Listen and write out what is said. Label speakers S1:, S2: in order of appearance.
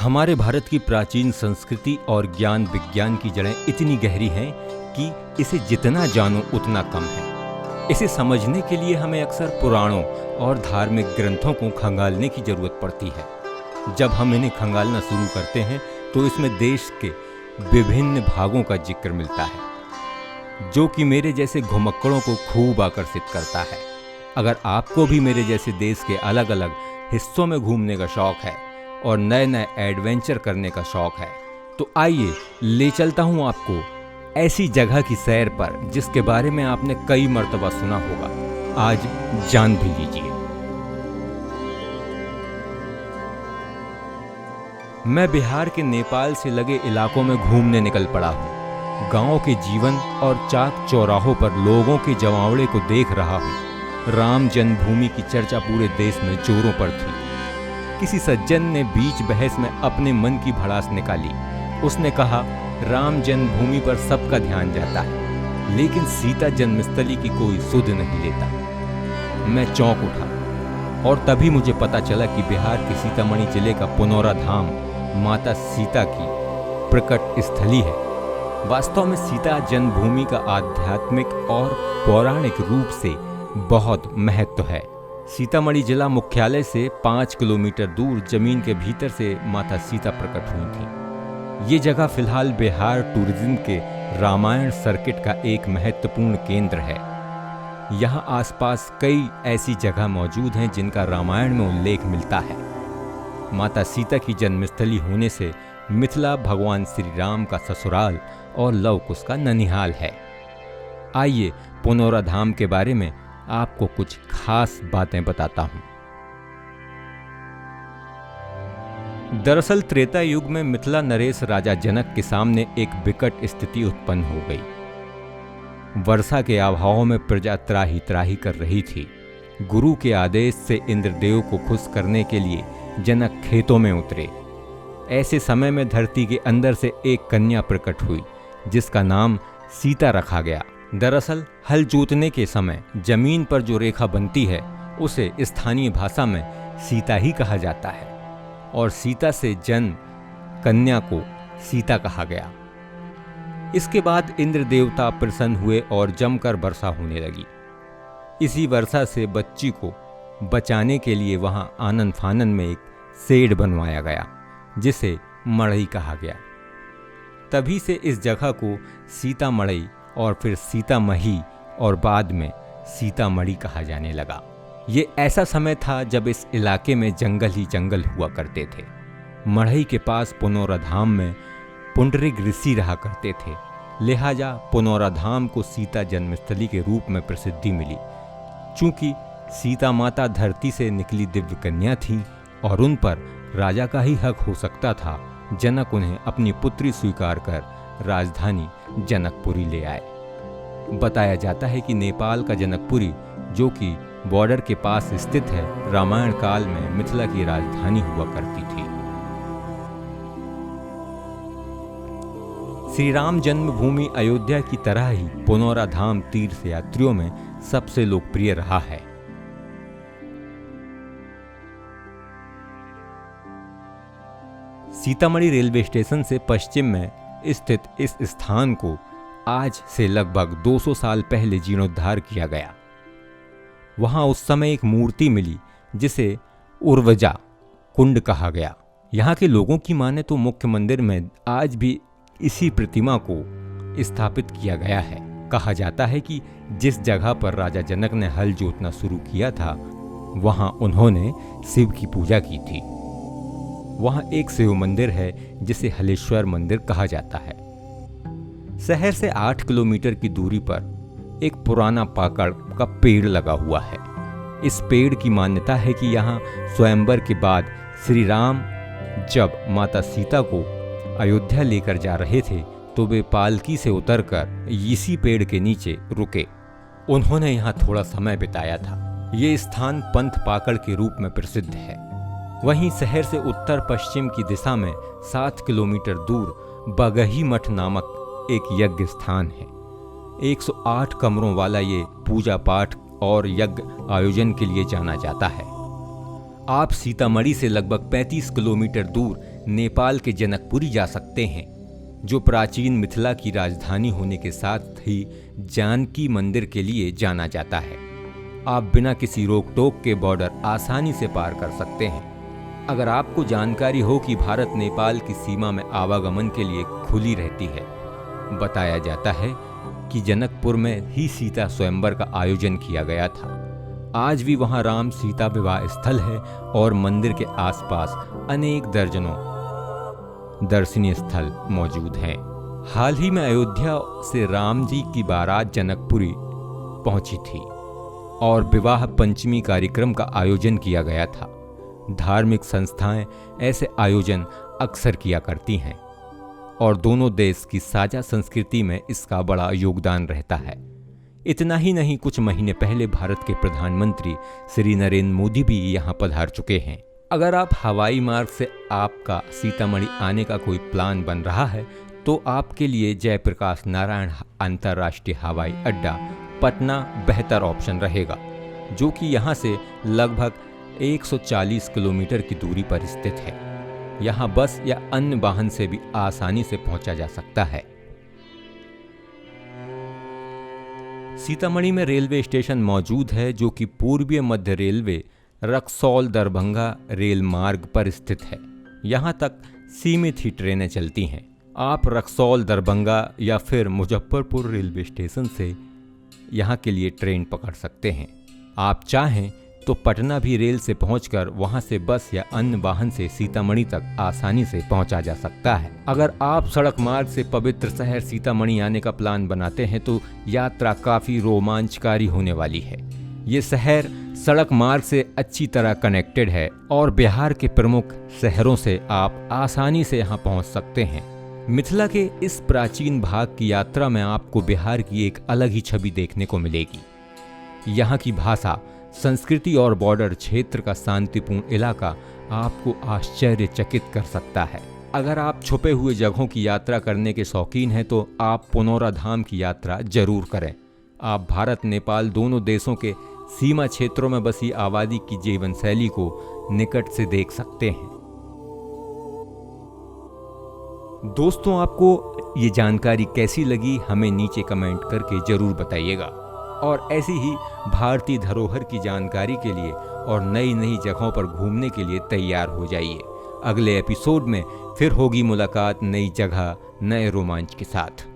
S1: हमारे भारत की प्राचीन संस्कृति और ज्ञान विज्ञान की जड़ें इतनी गहरी हैं कि इसे जितना जानो उतना कम है। इसे समझने के लिए हमें अक्सर पुराणों और धार्मिक ग्रंथों को खंगालने की जरूरत पड़ती है। जब हम इन्हें खंगालना शुरू करते हैं तो इसमें देश के विभिन्न भागों का जिक्र मिलता है, जो कि मेरे जैसे घुमक्कड़ों को खूब आकर्षित करता है। अगर आपको भी मेरे जैसे देश के अलग अलग हिस्सों में घूमने का शौक है और नए नए एडवेंचर करने का शौक है, तो आइए ले चलता हूँ आपको ऐसी जगह की सैर पर जिसके बारे में आपने कई मर्तबा सुना होगा। आज जान भी लीजिए। मैं बिहार के नेपाल से लगे इलाकों में घूमने निकल पड़ा हूँ। गांव के जीवन और चाक चौराहों पर लोगों के जमावड़े को देख रहा हूँ। राम जन्मभूमि की चर्चा पूरे देश में जोरों पर थी। किसी सज्जन ने बीच बहस में अपने मन की भड़ास निकाली। उसने कहा, राम जन्मभूमि पर सबका ध्यान जाता है, लेकिन सीता जन्मस्थली की कोई सुध नहीं लेता। मैं चौंक उठा और तभी मुझे पता चला कि बिहार के सीतामढ़ी जिले का पुनौरा धाम माता सीता की प्रकट स्थली है। वास्तव में सीता जन्मभूमि का आध्यात्मिक और पौराणिक रूप से बहुत महत्व है। सीतामढ़ी जिला मुख्यालय से 5 किलोमीटर दूर जमीन के भीतर से माता सीता प्रकट हुई थी। ये जगह फिलहाल बिहार टूरिज्म के रामायण सर्किट का एक महत्वपूर्ण केंद्र है। यहाँ आसपास कई ऐसी जगह मौजूद हैं जिनका रामायण में उल्लेख मिलता है। माता सीता की जन्मस्थली होने से मिथिला भगवान श्री राम का ससुराल और लव कुश का ननिहाल है। आइए पुनौरा धाम के बारे में आपको कुछ खास बातें बताता हूं। दरअसल त्रेता युग में मिथिला नरेश राजा जनक के सामने एक विकट स्थिति उत्पन्न हो गई। वर्षा के अभाव में प्रजा त्राही त्राही कर रही थी। गुरु के आदेश से इंद्रदेव को खुश करने के लिए जनक खेतों में उतरे। ऐसे समय में धरती के अंदर से एक कन्या प्रकट हुई जिसका नाम सीता रखा गया। दरअसल हल जोतने के समय जमीन पर जो रेखा बनती है उसे स्थानीय भाषा में सीता ही कहा जाता है और सीता से जन्म कन्या को सीता कहा गया। इसके बाद इंद्र देवता प्रसन्न हुए और जमकर वर्षा होने लगी। इसी वर्षा से बच्ची को बचाने के लिए वहां आनन फानन में एक शेड बनवाया गया जिसे मड़ई कहा गया। तभी से इस जगह को सीता मड़ई और फिर सीतामढ़ी और बाद में सीतामढ़ी कहा जाने लगा। ये ऐसा समय था जब इस इलाके में जंगल ही जंगल हुआ करते थे। मढ़ई के पास पुनौरा धाम में पुंडरीक ऋषि रहा करते थे, लिहाजा पुनौरा धाम को सीता जन्मस्थली के रूप में प्रसिद्धि मिली। चूंकि सीता माता धरती से निकली दिव्य कन्या थी और उन पर राजा का ही हक हो सकता था, जनक उन्हें अपनी पुत्री स्वीकार कर राजधानी जनकपुरी ले आए। बताया जाता है कि नेपाल का जनकपुरी, जो कि बॉर्डर के पास स्थित है, रामायण काल में मिथिला की राजधानी हुआ करती थी। श्री राम जन्मभूमि अयोध्या की तरह ही पुनौरा धाम तीर्थ यात्रियों में सबसे लोकप्रिय रहा है। सीतामढ़ी रेलवे स्टेशन से पश्चिम में स्थित इस स्थान को आज से लगभग 200 साल पहले जीर्णोद्धार किया गया। वहां उस समय एक मूर्ति मिली जिसे उर्वजा कुंड कहा गया। यहाँ के लोगों की माने तो मुख्य मंदिर में आज भी इसी प्रतिमा को स्थापित किया गया है। कहा जाता है कि जिस जगह पर राजा जनक ने हल जोतना शुरू किया था वहां उन्होंने शिव की पूजा की थी। वहां एक शिव मंदिर है जिसे हलेश्वर मंदिर कहा जाता है। शहर से 8 किलोमीटर की दूरी पर एक पुराना पाकड़ का पेड़ लगा हुआ है। इस पेड़ की मान्यता है कि यहाँ स्वयंवर के बाद श्री राम जब माता सीता को अयोध्या लेकर जा रहे थे तो वे पालकी से उतरकर इसी पेड़ के नीचे रुके। उन्होंने यहाँ थोड़ा समय बिताया था। ये स्थान पंथ पाकड़ के रूप में प्रसिद्ध है। वहीं शहर से उत्तर पश्चिम की दिशा में 7 किलोमीटर दूर बगही मठ नामक एक यज्ञ स्थान है। 108 कमरों वाला ये पूजा पाठ और यज्ञ आयोजन के लिए जाना जाता है। आप सीतामढ़ी से लगभग 35 किलोमीटर दूर नेपाल के जनकपुरी जा सकते हैं, जो प्राचीन मिथिला की राजधानी होने के साथ ही जानकी मंदिर के लिए जाना जाता है। आप बिना किसी रोक टोक के बॉर्डर आसानी से पार कर सकते हैं। अगर आपको जानकारी हो कि भारत नेपाल की सीमा में आवागमन के लिए खुली रहती है, बताया जाता है कि जनकपुर में ही सीता स्वयंवर का आयोजन किया गया था। आज भी वहां राम सीता विवाह स्थल है और मंदिर के आसपास अनेक दर्जनों दर्शनीय स्थल मौजूद हैं। हाल ही में अयोध्या से राम जी की बारात जनकपुरी पहुंची थी और विवाह पंचमी कार्यक्रम का आयोजन किया गया था। धार्मिक संस्थाएं ऐसे आयोजन अक्सर किया करती हैं और दोनों देश की साझा संस्कृति में इसका बड़ा योगदान रहता है। इतना ही नहीं, कुछ महीने पहले भारत के प्रधानमंत्री श्री नरेंद्र मोदी भी यहाँ पधार चुके हैं। अगर आप हवाई मार्ग से आपका सीतामढ़ी आने का कोई प्लान बन रहा है तो आपके लिए जयप्रकाश नारायण अंतर्राष्ट्रीय हवाई अड्डा पटना बेहतर ऑप्शन रहेगा, जो कि यहाँ से लगभग 140 किलोमीटर की दूरी पर स्थित है। यहाँ बस या अन्य वाहन से भी आसानी से पहुंचा जा सकता है। सीतामढ़ी में रेलवे स्टेशन मौजूद है, जो कि पूर्वीय मध्य रेलवे रक्सौल दरभंगा रेल मार्ग पर स्थित है। यहाँ तक सीमित ही ट्रेनें चलती हैं। आप रक्सौल दरभंगा या फिर मुजफ्फरपुर रेलवे स्टेशन से यहाँ के लिए ट्रेन पकड़ सकते हैं। आप चाहें तो पटना भी रेल से पहुंचकर वहां से बस या अन्य वाहन से सीतामढ़ी तक आसानी से पहुंचा जा सकता है। अगर आप सड़क मार्ग से पवित्र शहर सीतामढ़ी आने का प्लान बनाते हैं तो यात्रा काफी रोमांचकारी होने वाली है। ये शहर सड़क मार्ग से अच्छी तरह कनेक्टेड है और बिहार के प्रमुख शहरों से आप आसानी से यहाँ पहुँच सकते हैं। मिथिला के इस प्राचीन भाग की यात्रा में आपको बिहार की एक अलग ही छवि देखने को मिलेगी। यहाँ की भाषा, संस्कृति और बॉर्डर क्षेत्र का शांतिपूर्ण इलाका आपको आश्चर्यचकित कर सकता है। अगर आप छुपे हुए जगहों की यात्रा करने के शौकीन हैं तो आप पुनौरा धाम की यात्रा जरूर करें। आप भारत नेपाल दोनों देशों के सीमा क्षेत्रों में बसी आबादी की जीवन शैली को निकट से देख सकते हैं। दोस्तों, आपको ये जानकारी कैसी लगी हमें नीचे कमेंट करके जरूर बताइएगा और ऐसी ही भारतीय धरोहर की जानकारी के लिए और नई नई जगहों पर घूमने के लिए तैयार हो जाइए। अगले एपिसोड में फिर होगी मुलाकात नई जगह नए रोमांच के साथ।